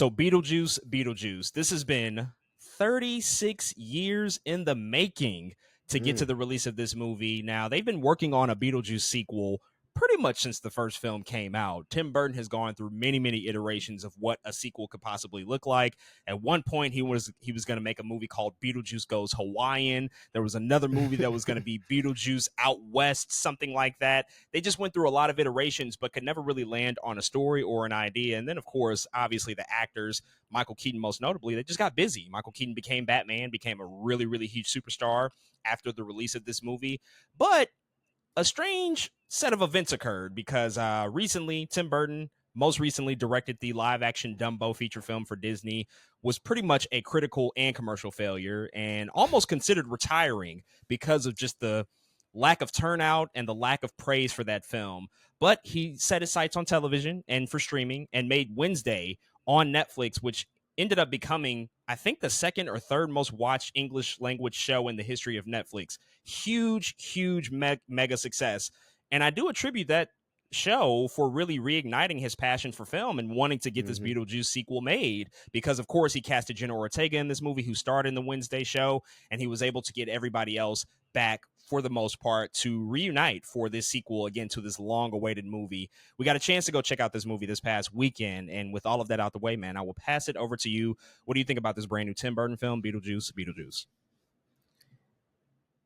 So Beetlejuice. This has been 36 years in the making to get to Mm, the release of this movie. Now, they've been working on a Beetlejuice sequel pretty much since the first film came out. Tim Burton has gone through many iterations of what a sequel could possibly look like. At one point he was going to make a movie called Beetlejuice Goes Hawaiian. There was another movie that was going to be Beetlejuice Out West, something like that. They just went through a lot of iterations but could never really land on a story or an idea. And then of course, obviously the actors, Michael Keaton most notably, they just got busy. Michael Keaton became Batman, became a really huge superstar after the release of this movie. But a strange set of events occurred because recently Tim Burton most recently directed the live action Dumbo feature film for Disney, was pretty much a critical and commercial failure and almost considered retiring because of just the lack of turnout and the lack of praise for that film. But he set his sights on television and for streaming and made Wednesday on Netflix, which ended up becoming, I think, the second or third most watched English language show in the history of Netflix. Huge mega success. And I do attribute that show for really reigniting his passion for film and wanting to get this hmm Beetlejuice sequel made, because of course he casted Jenna Ortega in this movie, who starred in the Wednesday show, and he was able to get everybody else back for the most part to reunite for this sequel again to this long awaited movie. We got a chance to go check out this movie this past weekend, and with all of that out the way, man, I will pass it over to you. What do you think about this brand new Tim Burton film, Beetlejuice?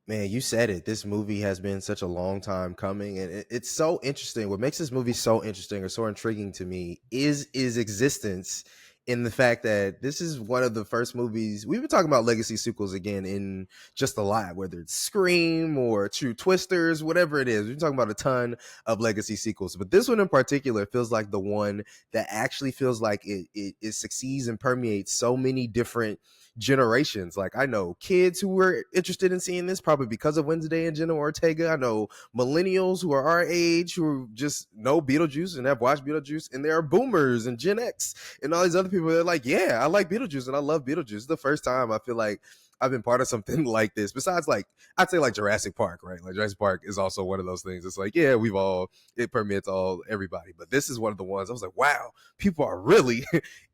Man, you said it. This movie has been such a long time coming, and it's so interesting. What makes this movie so interesting or so intriguing to me is existence, in the fact that this is one of the first movies we've been talking about legacy sequels again in just a lot, whether it's Scream or True Twisters, whatever it is. We've been talking about a ton of legacy sequels, but this one in particular feels like the one that actually feels like it succeeds and permeates so many different generations. Like, I know kids who were interested in seeing this probably because of Wednesday and Jenna Ortega. I know millennials who are our age who just know Beetlejuice and have watched Beetlejuice, and there are boomers and Gen X and all these other people that are like, yeah, I like Beetlejuice and I love Beetlejuice. It's the first time I feel like I've been part of something like this. Besides, like, I'd say like Jurassic Park, right? Like Jurassic Park is also one of those things. It's like, yeah, it permits everybody. But this is one of the ones I was like, wow, people are really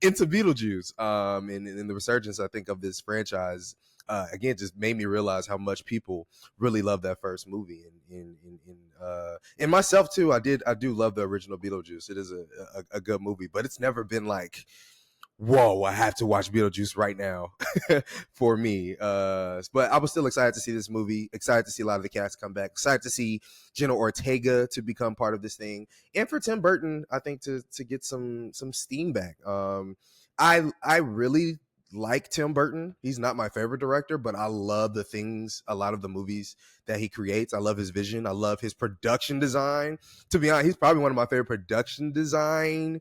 into Beetlejuice. And the resurgence, I think, of this franchise, again, just made me realize how much people really love that first movie. And myself too, I do love the original Beetlejuice. It is a good movie, but it's never been like, whoa, I have to watch Beetlejuice right now for me. But I was still excited to see this movie, excited to see a lot of the cast come back, excited to see Jenna Ortega to become part of this thing, and for Tim Burton, I think, to get some steam back. I really like Tim Burton. He's not my favorite director, but I love a lot of the movies that he creates. I love his vision. I love his production design. To be honest, he's probably one of my favorite production design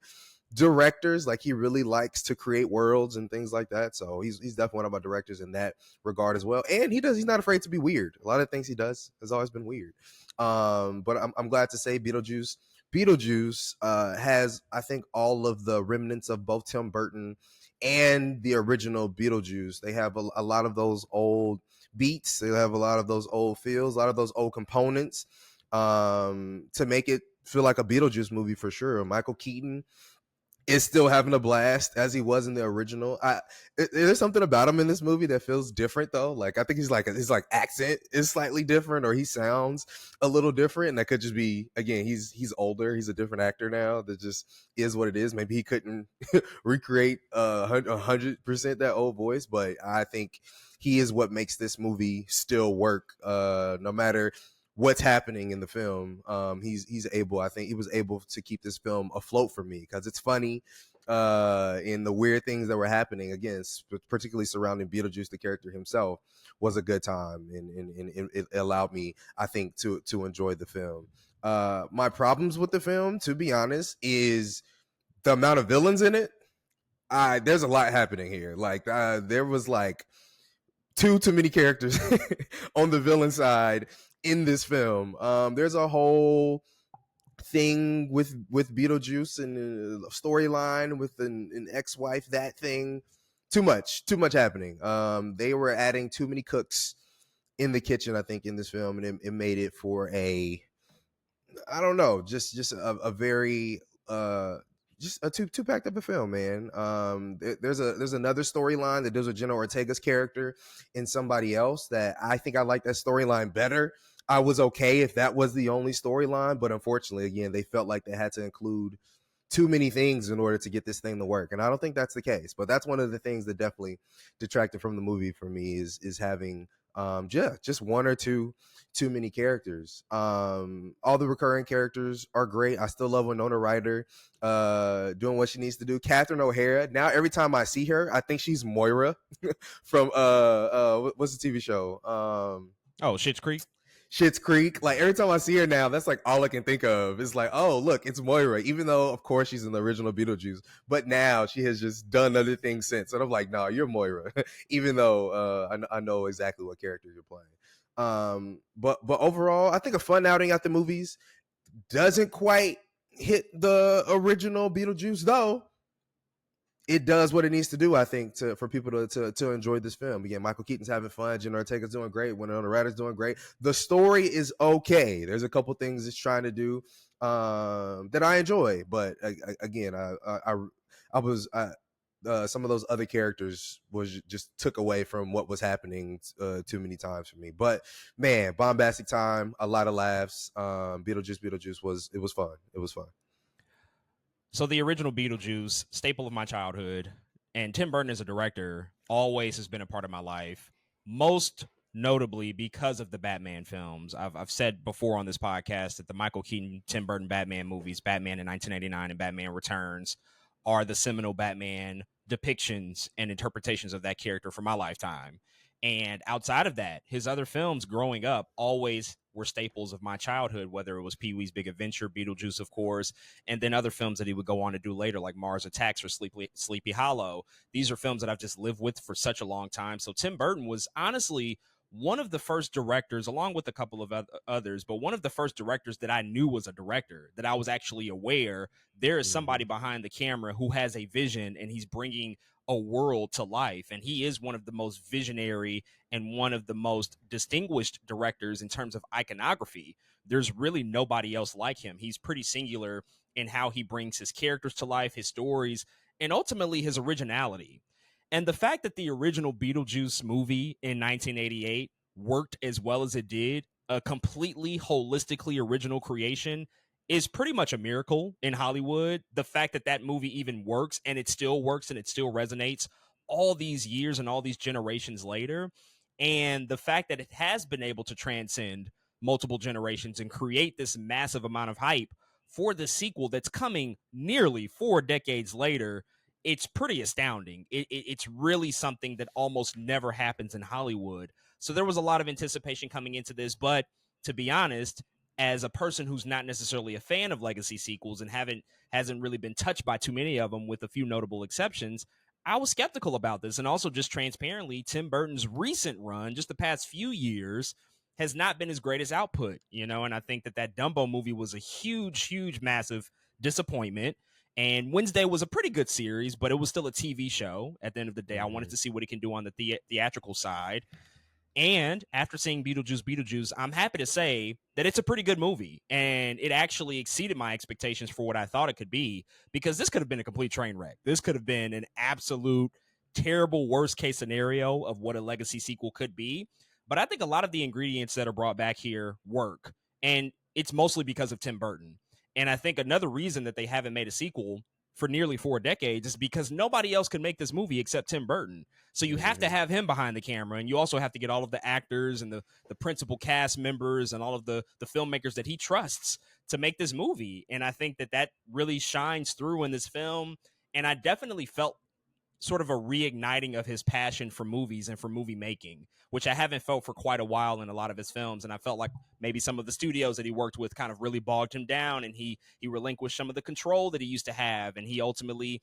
directors. Like, he really likes to create worlds and things like that, so he's definitely one of my directors in that regard as well. And he's not afraid to be weird. A lot of things he does has always been weird. But I'm glad to say Beetlejuice has, I think, all of the remnants of both Tim Burton and the original Beetlejuice. They have a lot of those old beats, they have a lot of those old feels, a lot of those old components, to make it feel like a Beetlejuice movie for sure. Michael Keaton is still having a blast as he was in the original. There's something about him in this movie that feels different though. Like, I think his accent is slightly different, or he sounds a little different, and that could just be, again, he's older, he's a different actor now. That just is what it is. Maybe he couldn't recreate 100% that old voice, but I think he is what makes this movie still work, no matter what's happening in the film. He's able, I think he was able to keep this film afloat for me, because it's funny, in the weird things that were happening, again, particularly surrounding Beetlejuice, the character himself, was a good time, and it allowed me, I think, to enjoy the film. My problems with the film, to be honest, is the amount of villains in it. There's a lot happening here. Like, there was like too many characters on the villain side in this film. There's a whole thing with Beetlejuice and a storyline with an ex-wife, that thing. Too much happening. They were adding too many cooks in the kitchen, I think, in this film, and it made it for a, I don't know, just a very just a two packed up a film, man. There's another storyline that deals with Jenna Ortega's character and somebody else that I think I like that storyline better. I was okay if that was the only storyline, but unfortunately, again, they felt like they had to include too many things in order to get this thing to work, and I don't think that's the case. But that's one of the things that definitely detracted from the movie for me is having just one or two too many characters. All the recurring characters are great. I still love Winona Ryder doing what she needs to do. Catherine O'Hara, now every time I see her, I think she's Moira from what's the TV show? Oh, Schitt's Creek. Schitt's Creek. Like every time I see her now, that's like all I can think of. It's like, oh, look, it's Moira. Even though, of course, she's in the original Beetlejuice, but now she has just done other things since. And I'm like, no, you're Moira. Even though I know exactly what character you're playing. But overall, I think a fun outing at the movies. Doesn't quite hit the original Beetlejuice though. It does what it needs to do, I think, for people to enjoy this film. Again, Michael Keaton's having fun, Jenna Ortega's doing great, Winona Ryder's doing great. The story is okay. There's a couple things it's trying to do that I enjoy, but again, I was some of those other characters was just took away from what was happening too many times for me. But man, bombastic time, a lot of laughs. Beetlejuice was fun. It was fun. So the original Beetlejuice, staple of my childhood, and Tim Burton as a director always has been a part of my life. Most notably because of the Batman films. I've said before on this podcast that the Michael Keaton, Tim Burton Batman movies, Batman in 1989 and Batman Returns, are the seminal Batman depictions and interpretations of that character for my lifetime. And outside of that, his other films growing up always were staples of my childhood, whether it was Pee-wee's Big Adventure, Beetlejuice, of course, and then other films that he would go on to do later, like Mars Attacks or Sleepy Hollow. These are films that I've just lived with for such a long time. So Tim Burton was honestly one of the first directors, along with a couple of others, but one of the first directors that I knew was a director, that I was actually aware there is somebody behind the camera who has a vision and he's bringing a world to life. And he is one of the most visionary and one of the most distinguished directors in terms of iconography. There's really nobody else like him. He's pretty singular in how he brings his characters to life, his stories, and ultimately his originality. And the fact that the original Beetlejuice movie in 1988 worked as well as it did, a completely holistically original creation, is pretty much a miracle in Hollywood. The fact that that movie even works and it still resonates all these years and all these generations later. And the fact that it has been able to transcend multiple generations and create this massive amount of hype for the sequel that's coming nearly 4 decades later, it's pretty astounding. It's really something that almost never happens in Hollywood. So there was a lot of anticipation coming into this, but to be honest, as a person who's not necessarily a fan of legacy sequels and hasn't really been touched by too many of them, with a few notable exceptions, I was skeptical about this. And also, just transparently, Tim Burton's recent run, just the past few years, has not been his greatest output, and I think that Dumbo movie was a huge, massive disappointment. And Wednesday was a pretty good series, but it was still a TV show at the end of the day. I wanted to see what he can do on the theatrical side. And after seeing Beetlejuice, I'm happy to say that it's a pretty good movie. And it actually exceeded my expectations for what I thought it could be, because this could have been a complete train wreck. This could have been an absolute terrible worst case scenario of what a legacy sequel could be. But I think a lot of the ingredients that are brought back here work. And it's mostly because of Tim Burton. And I think another reason that they haven't made a sequel for nearly 4 decades is because nobody else can make this movie except Tim Burton. So you have to have him behind the camera, and you also have to get all of the actors and the principal cast members and all of the filmmakers that he trusts to make this movie. And I think that really shines through in this film. And I definitely felt sort of a reigniting of his passion for movies and for movie making, which I haven't felt for quite a while in a lot of his films. And I felt like maybe some of the studios that he worked with kind of really bogged him down, and he relinquished some of the control that he used to have. And he ultimately,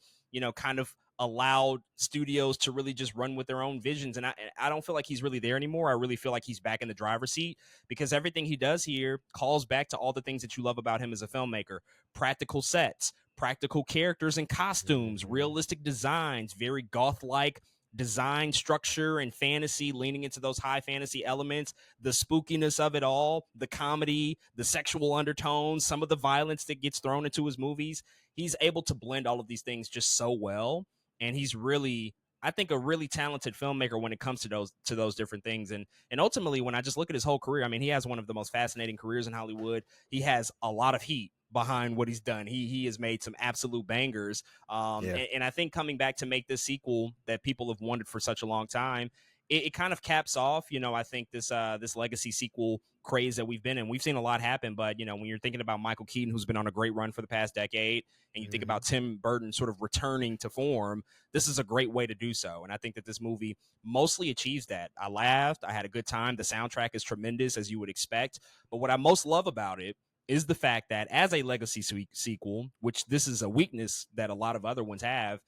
kind of allowed studios to really just run with their own visions. And I don't feel like he's really there anymore. I really feel like he's back in the driver's seat, because everything he does here calls back to all the things that you love about him as a filmmaker: practical sets, practical characters and costumes, realistic designs, very goth-like design, structure, and fantasy, leaning into those high fantasy elements, the spookiness of it all, the comedy, the sexual undertones, some of the violence that gets thrown into his movies. He's able to blend all of these things just so well. And he's really, I think, a really talented filmmaker when it comes to those different things. And ultimately, when I just look at his whole career, I mean, he has one of the most fascinating careers in Hollywood. He has a lot of heat behind what he's done. He has made some absolute bangers. Yeah. And I think coming back to make this sequel that people have wanted for such a long time, it kind of caps off, I think this legacy sequel craze that we've been in. We've seen a lot happen, but when you're thinking about Michael Keaton, who's been on a great run for the past decade, and you think Hmm. about Tim Burton sort of returning to form, this is a great way to do so. And I think that this movie mostly achieves that. I laughed, I had a good time. The soundtrack is tremendous, as you would expect. But what I most love about it is the fact that as a legacy sequel, which this is a weakness that a lot of other ones have,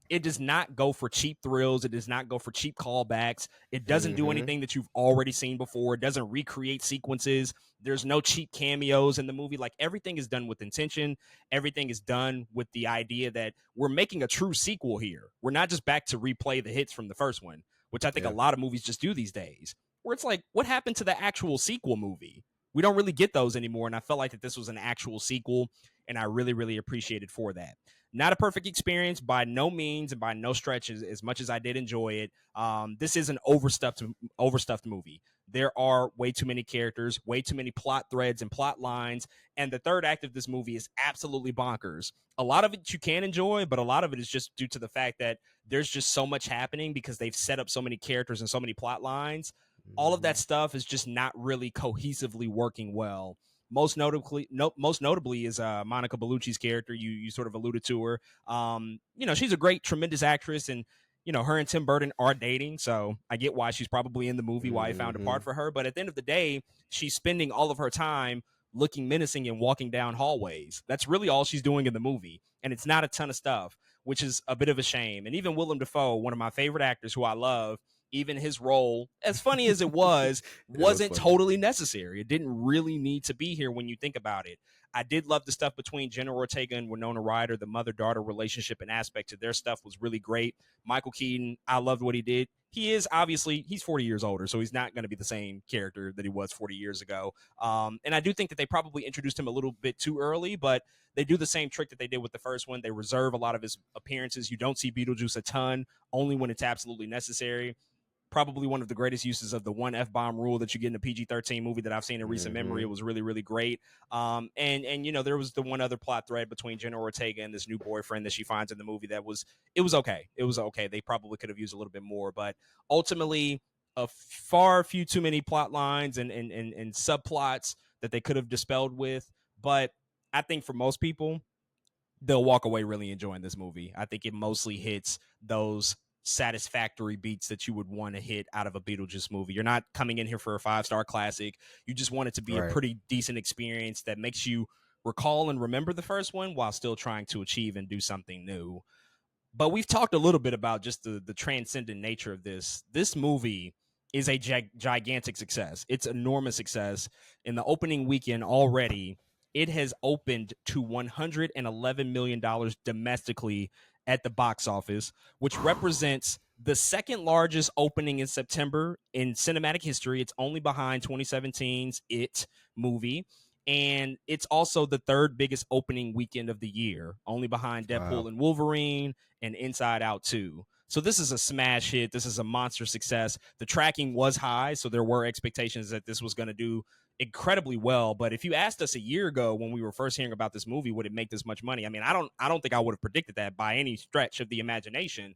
it does not go for cheap thrills. It does not go for cheap callbacks. It doesn't do Hmm. anything that you've already seen before. It doesn't recreate sequences. There's no cheap cameos in the movie. Like, everything is done with intention. Everything is done with the idea that we're making a true sequel here. We're not just back to replay the hits from the first one, which I think a Yeah. lot of movies just do these days, where it's like, what happened to the actual sequel movie? We don't really get those anymore. And I felt like that this was an actual sequel, and I really, really appreciated for that. Not a perfect experience by no means, and by no stretch, as much as I did enjoy it. This is an overstuffed movie. There are way too many characters, way too many plot threads and plot lines, and the third act of this movie is absolutely bonkers. A lot of it you can enjoy, but a lot of it is just due to the fact that there's just so much happening because they've set up so many characters and so many plot lines. All of that Hmm. stuff is just not really cohesively working well. Most notably is Monica Bellucci's character. You sort of alluded to her. She's a great, tremendous actress, and her and Tim Burton are dating, so I get why she's probably in the movie, why I found a Hmm. part for her. But at the end of the day, she's spending all of her time looking menacing and walking down hallways. That's really all she's doing in the movie, and it's not a ton of stuff, which is a bit of a shame. And even Willem Dafoe, one of my favorite actors who I love, even his role, as funny as it was, It was wasn't funny. totally necessary. It didn't really need to be here when you think about it. I did love the stuff between Jenna Ortega and Winona Ryder. The mother-daughter relationship and aspect to their stuff was really great. Michael Keaton, I loved what he did. He's 40 years older, so he's not going to be the same character that he was 40 years ago. And I do think that they probably introduced him a little bit too early, but they do the same trick that they did with the first one. They reserve a lot of his appearances. You don't see Beetlejuice a ton, only when it's absolutely necessary. Probably one of the greatest uses of the one F-bomb rule that you get in a PG-13 movie that I've seen in recent memory. It Hmm. was really, really great. And there was the one other plot thread between Jenna Ortega and this new boyfriend that she finds in the movie it was okay. It was okay. They probably could have used a little bit more, but ultimately a far few too many plot lines and subplots that they could have dispelled with. But I think for most people, they'll walk away really enjoying this movie. I think it mostly hits those satisfactory beats that you would want to hit out of a Beetlejuice movie. You're not coming in here for a 5-star classic. You just want it to be a Right. pretty decent experience that makes you recall and remember the first one while still trying to achieve and do something new. But we've talked a little bit about just the transcendent nature of this. This movie is a gigantic success. It's enormous success. In the opening weekend already, it has opened to $111 million domestically at the box office, which represents the second largest opening in September in cinematic history. It's only behind 2017's It movie. And it's also the third biggest opening weekend of the year, only behind Deadpool Wow. and Wolverine and Inside Out 2. So this is a smash hit. This is a monster success. The tracking was high, so there were expectations that this was going to do incredibly well. But if you asked us a year ago when we were first hearing about this movie, would it make this much money? I mean, I don't think I would have predicted that by any stretch of the imagination.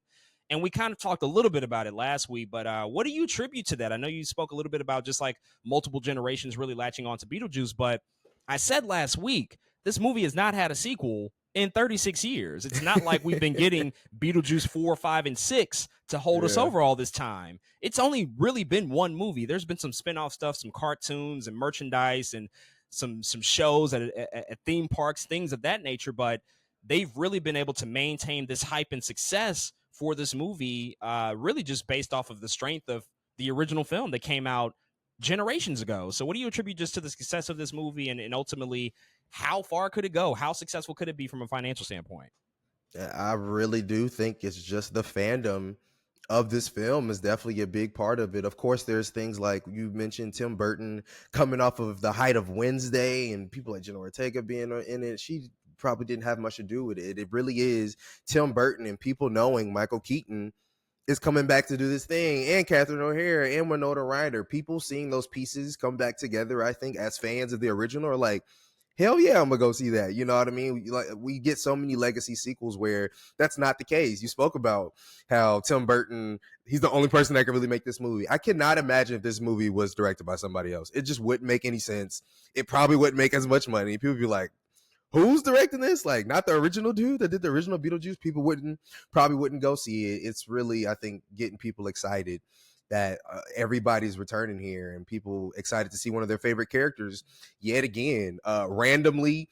And we kind of talked a little bit about it last week, but what do you attribute to that? I know you spoke a little bit about just like multiple generations really latching on to Beetlejuice, but I said last week this movie has not had a sequel in 36 years. It's not like we've been getting Beetlejuice 4, 5, and 6 to hold us Yeah. over all this time. It's only really been one movie. There's been some spin-off stuff, some cartoons and merchandise and some shows at theme parks, things of that nature, but they've really been able to maintain this hype and success for this movie, really just based off of the strength of the original film that came out generations ago. So what do you attribute just to the success of this movie and ultimately how far could it go? How successful could it be from a financial standpoint? I really do think it's just the fandom of this film is definitely a big part of it. Of course, there's things like you mentioned Tim Burton coming off of the height of Wednesday and people like Jenna Ortega being in it. She probably didn't have much to do with it. It really is Tim Burton and people knowing Michael Keaton is coming back to do this thing, and Catherine O'Hara and Winona Ryder. People seeing those pieces come back together, I think, as fans of the original, are like, hell yeah, I'm gonna go see that. You know what I mean? Like, we get so many legacy sequels where that's not the case. You spoke about how Tim Burton, he's the only person that can really make this movie. I cannot imagine if this movie was directed by somebody else. It just wouldn't make any sense. It probably wouldn't make as much money. People would be like, who's directing this? Like, not the original dude that did the original Beetlejuice. People probably wouldn't go see it. It's really, I think, getting people excited that everybody's returning here and people excited to see one of their favorite characters yet again. Randomly,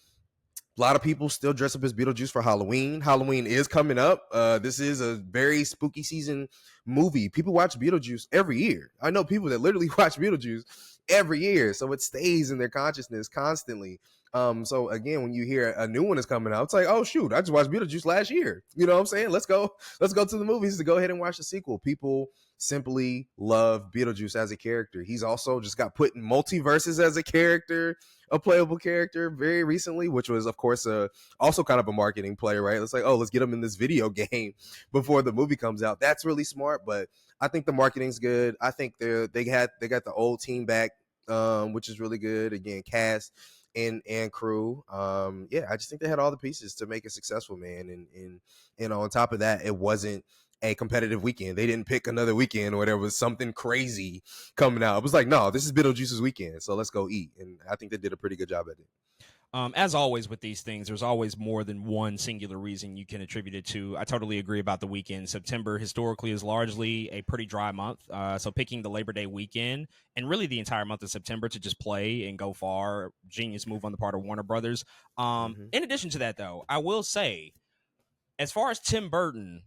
a lot of people still dress up as Beetlejuice for Halloween. Halloween is coming up. This is a very spooky season movie. People watch Beetlejuice every year. I know people that literally watch Beetlejuice every year, so it stays in their consciousness constantly. So again, when you hear a new one is coming out, it's like, oh shoot, I just watched Beetlejuice last year. You know what I'm saying? Let's go to the movies to go ahead and watch the sequel. People simply love Beetlejuice as a character. He's also just got put in multiverses as a character, a playable character very recently, which was of course also kind of a marketing play, right? It's like, oh, let's get him in this video game before the movie comes out. That's really smart, but I think the marketing's good. I think they got the old team back, which is really good. Again, cast and crew. Yeah, I just think they had all the pieces to make it successful, man. And on top of that, it wasn't a competitive weekend. They didn't pick another weekend where there was something crazy coming out. It was like, no, this is Beetlejuice's weekend, so let's go eat. And I think they did a pretty good job at it. As always with these things, there's always more than one singular reason you can attribute it to. I totally agree about the weekend. September historically is largely a pretty dry month. So picking the Labor Day weekend and really the entire month of September to just play and go far, genius move on the part of Warner Brothers. Mm-hmm. In addition to that, though, I will say, as far as Tim Burton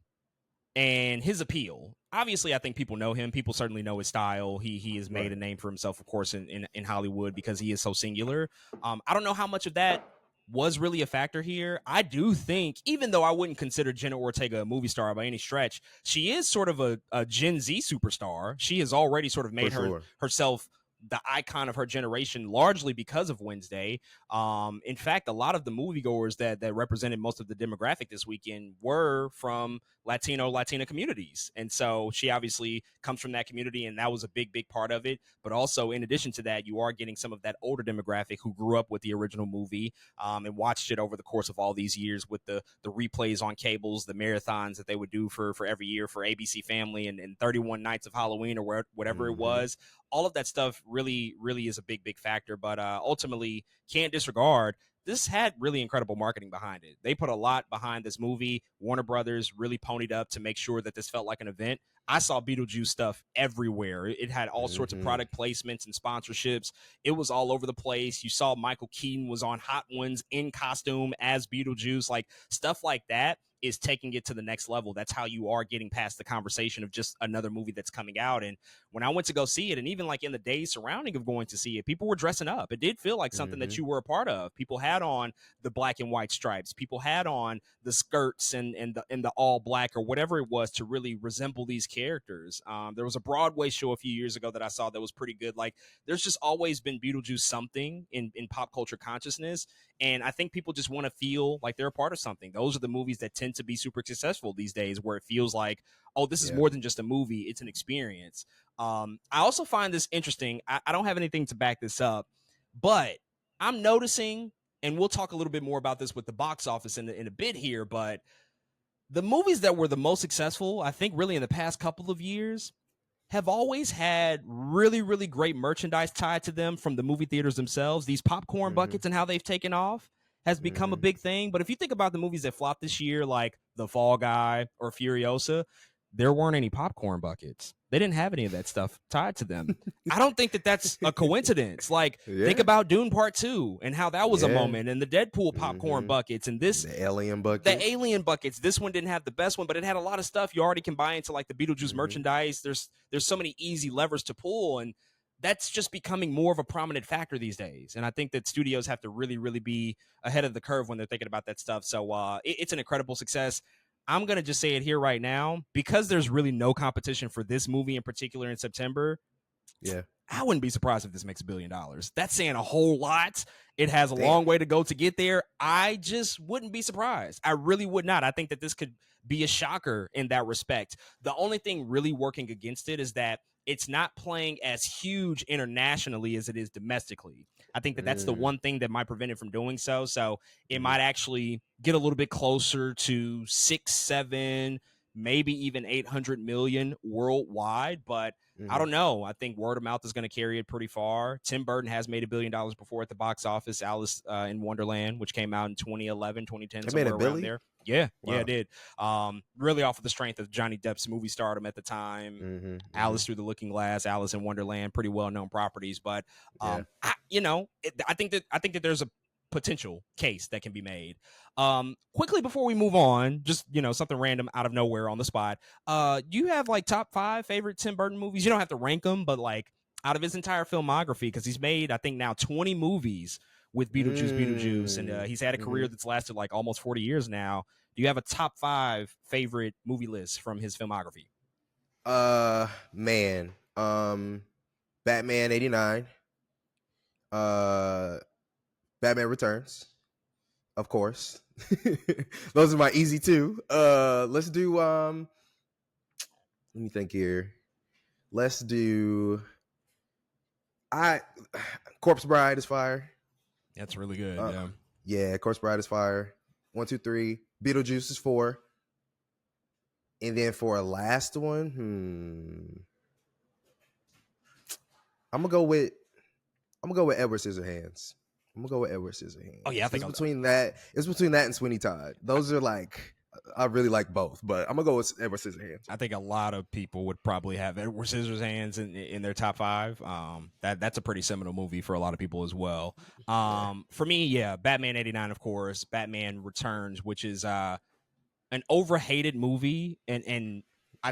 and his appeal, obviously I think people know him. People certainly know his style. He has made a name for himself, of course, in Hollywood because he is so singular. I don't know how much of that was really a factor here. I do think, even though I wouldn't consider Jenna Ortega a movie star by any stretch, she is sort of a Gen Z superstar. She has already sort of made herself the icon of her generation, largely because of Wednesday. In fact, a lot of the moviegoers that represented most of the demographic this weekend were from Latina communities. And so she obviously comes from that community, and that was a big part of it. But also, in addition to that, you are getting some of that older demographic who grew up with the original movie and watched it over the course of all these years with the replays on cables, the marathons that they would do for every year for ABC Family and 31 Nights of Halloween or whatever it was. All of that stuff really is a big factor, but ultimately can't disregard this had really incredible marketing behind it. They put a lot behind this movie. Warner Brothers really ponied up to make sure that this felt like an event. I saw Beetlejuice stuff everywhere. It had all sorts of product placements and sponsorships. It was all over the place. You saw Michael Keaton was on Hot Ones in costume as Beetlejuice. Like, stuff like that is taking it to the next level. That's how you are getting past the conversation of just another movie that's coming out. And when I went to go see it, and even like in the days surrounding of going to see it, people were dressing up. It did feel like something that you were a part of. People had on the black and white stripes. People had on the skirts and the all black or whatever it was to really resemble these characters. There was a Broadway show a few years ago that I saw that was pretty good. Like, there's just always been Beetlejuice something in pop culture consciousness. And I think people just want to feel like they're a part of something. Those are the movies that tend to be super successful these days, where it feels like, oh, this is more than just a movie. It's an experience. I also find this interesting. I don't have anything to back this up, but I'm noticing, and we'll talk a little bit more about this with the box office in a bit here, but the movies that were the most successful, I think really in the past couple of years, have always had really great merchandise tied to them from the movie theaters themselves. These popcorn buckets and how they've taken off has become a big thing. But if you think about the movies that flopped this year, like The Fall Guy or Furiosa, there weren't any popcorn buckets. They didn't have any of that stuff tied to them. I don't think that that's a coincidence. Like, think about Dune Part 2 and how that was a moment, and the Deadpool popcorn buckets, and this the alien buckets. The alien buckets. This one didn't have the best one, but it had a lot of stuff you already can buy into, like the Beetlejuice merchandise. There's so many easy levers to pull, and that's just becoming more of a prominent factor these days. And I think that studios have to really be ahead of the curve when they're thinking about that stuff. So it's an incredible success. I'm gonna just say it here right now because there's really no competition for this movie in particular in September. Yeah. I wouldn't be surprised if this makes $1 billion. That's saying a whole lot. It has a Damn. long way to go to get there. I just wouldn't be surprised. I really would not. I think that this could be a shocker in that respect. The only thing really working against it is that it's not playing as huge internationally as it is domestically. I think that that's the Mm. one thing that might prevent it from doing so. So it Mhm. might actually get a little bit closer to 6, 7, maybe even 800 million worldwide. But I Mhm. don't know. I think word of mouth is going to carry it pretty far. Tim Burton has made $1 billion before at the box office. Alice in Wonderland, which came out in 2011, 2010, They made a somewhere around Billy. there. Yeah, it Wow. did. Really off of the strength of Johnny Depp's movie stardom at the time. Mhm. Alice Mhm. Through the Looking Glass, Alice in Wonderland, pretty well known properties. But Yeah. I think that there's a potential case that can be made. Quickly before we move on, just something random out of nowhere on the spot. Do you have like top 5 favorite Tim Burton movies? You don't have to rank them, but like out of his entire filmography, because he's made I think now 20 movies with Beetlejuice, and Mm. he's had a career Mhm. that's lasted like almost 40 years now. Do you have a top 5 favorite movie list from his filmography? Man. Batman 89. Uh, Batman Returns. Of course. Those are my easy two. Let's do let me think here. Let's do I Corpse Bride is fire. That's really good. Uh Yeah. yeah, Corpse Bride is fire. 1, 2, 3. Beetlejuice is 4. And then for a last one, I'm gonna go with Edward Scissorhands. I'm gonna go with Edward Oh yeah, I Scissorhands. think It's between that and Sweeney Todd. Those are like I really like both, but I'm gonna go with Edward Scissorhands. I think a lot of people would probably have Edward Scissorhands in their top 5. That's a pretty seminal movie for a lot of people as well. Yeah, For me, yeah, Batman 89, of course, Batman Returns, which is an overhated movie, and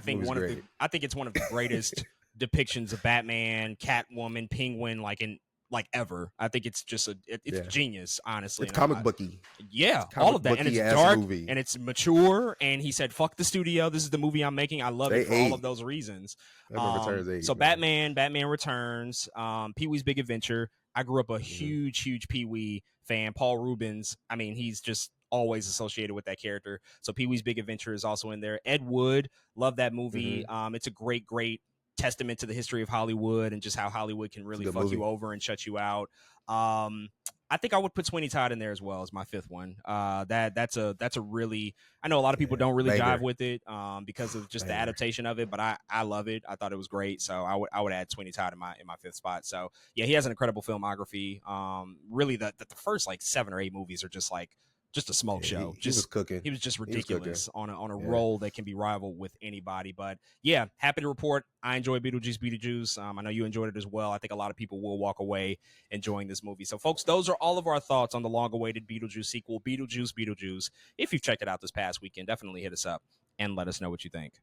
movie's great. I think it's one of the greatest depictions of Batman, Catwoman, Penguin, like in like ever. I think it's just it's Yeah, genius, honestly. it's And comic booky. yeah, It's all comic of that, and booky it's ass dark movie. and it's mature. And he said, "Fuck the studio. This is the movie I'm making. I love They it for all of ate. those reasons." Batman Returns So ate, man. Batman Returns, Pee Wee's Big Adventure. I grew up a Hmm. huge Pee Wee fan. Paul Rubens. I mean, he's just always associated with that character. So Pee Wee's Big Adventure is also in there. Ed Wood, love that movie. Hmm. It's a great testament to the history of Hollywood and just how Hollywood can It's a really good fuck you movie. over and shut you out. Um, I think I would put Sweeney Todd in there as well as my 5th one. That's a really, I know a lot of people Yeah, don't really jive banger, with it because of just the banger. adaptation of it, but I love it. I thought it was great, so I would add Sweeney Todd in my 5th spot. So yeah, he has an incredible filmography. Really, the first like 7 or 8 movies are just a smoke Yeah, show. he was cooking. He was just He was cooking. ridiculous on a Yeah. role that can be rivaled with anybody. But yeah, happy to report I enjoyed Beetlejuice. I know you enjoyed it as well. I think a lot of people will walk away enjoying this movie. So, folks, those are all of our thoughts on the long-awaited Beetlejuice sequel, Beetlejuice. If you've checked it out this past weekend, definitely hit us up and let us know what you think.